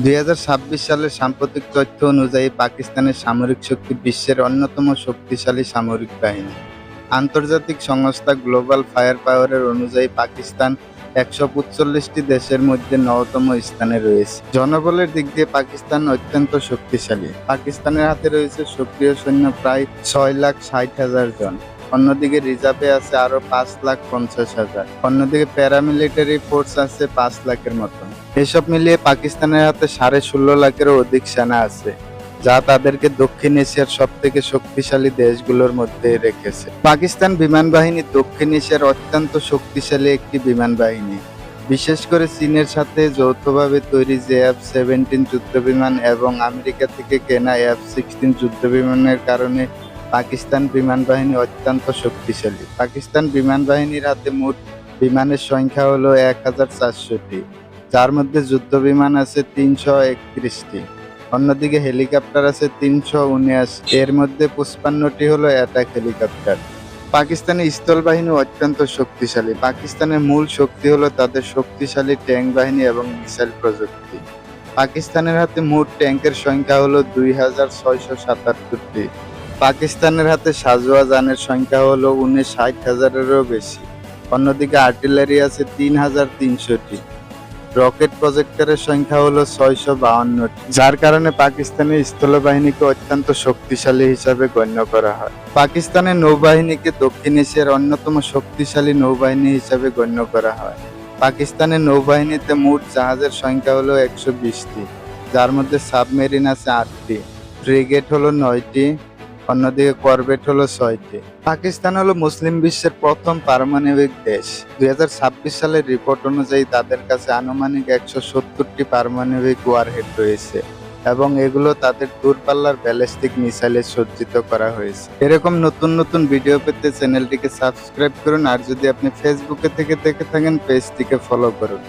2026 সালের সাম্প্রতিক তথ্য অনুযায়ী পাকিস্তানের সামরিক শক্তি বিশ্বের অন্যতম শক্তিশালী সামরিক বাহিনী। আন্তর্জাতিক সংস্থা গ্লোবাল ফায়ার পাওয়ারের অনুযায়ী পাকিস্তান 145টি দেশের মধ্যে 9তম স্থানে রয়েছে। জনবলের দিক দিয়ে পাকিস্তান অত্যন্ত শক্তিশালী। পাকিস্তানের হাতে রয়েছে সক্রিয় সৈন্য প্রায় 6,60,000 জন। অন্যদিকে রিজার্ভে আছে আরো 5,50,000। অন্যদিকে প্যারামিলিটারি ফোর্স আছে 5 লাখের মতো। এসব মিলিয়ে পাকিস্তানের হাতে 16.5 লাখেরও অধিক সেনা আছে, যা তাদেরকে দক্ষিণ এশিয়ার সবথেকে শক্তিশালী দেশগুলোর মধ্যে রেখেছে। পাকিস্তান বিমান বাহিনী দক্ষিণ এশিয়ার অত্যন্ত শক্তিশালী একটি বিমান বাহিনী। বিশেষ করে চীনের সাথে যৌথভাবে তৈরি F-17 যুদ্ধবিমান এবং আমেরিকা থেকে কেনা F-16 যুদ্ধবিমানের কারণে পাকিস্তান বিমান বাহিনী অত্যন্ত শক্তিশালী। পাকিস্তান বিমান বাহিনীর হাতে মোট বিমানের সংখ্যা হলো 1,400টি, যার মধ্যে যুদ্ধবিমান আছে 331টি। অন্যদিকে হেলিকপ্টার আছে 379, এর মধ্যে 55টি হলো অ্যাটাক হেলিকপ্টার। পাকিস্তানের স্থল বাহিনী অত্যন্ত শক্তিশালী। পাকিস্তানের মূল শক্তি হলো তাদের শক্তিশালী ট্যাঙ্ক বাহিনী এবং মিসাইল প্রযুক্তি। পাকিস্তানের হাতে মোট ট্যাঙ্কের সংখ্যা হলো 2,677টি। পাকিস্তানের হাতে সাঁজোয়া যানের সংখ্যা হলো 59,000-এরও বেশি। অন্যদিকে আর্টিলারি আছে 3,300টি। রকেট প্রজেক্টরের সংখ্যা হলো 652টি, যার কারণে পাকিস্তানের স্থলবাহিনীকে অত্যন্ত শক্তিশালী হিসাবে গণ্য করা হয়। পাকিস্তানের নৌবাহিনীকে দক্ষিণ এশিয়ার অন্যতম শক্তিশালী নৌবাহিনী হিসাবে গণ্য করা হয়। পাকিস্তানের নৌবাহিনীতে মোট জাহাজের সংখ্যা হলো 120টি, যার মধ্যে সাবমেরিন আছে 8টি, ফ্রিগেট হলো 9টি, অন্যদিকে করভেট হলো 6টি। পাকিস্তান হলো মুসলিম বিশ্বের প্রথম পারমাণবিক দেশ। 2026 সালের রিপোর্ট অনুযায়ী তাদের কাছে আনুমানিক 170টি পারমাণবিক ওয়ারহেড রয়েছে এবং এগুলো তাদের দূরপাল্লার ব্যালিস্টিক মিসাইলে সজ্জিত করা হয়েছে। এরকম নতুন নতুন ভিডিও পেতে চ্যানেলটিকে সাবস্ক্রাইব করুন, আর যদি আপনি ফেসবুকে থেকে দেখে থাকেন পেজটিকে ফলো করুন।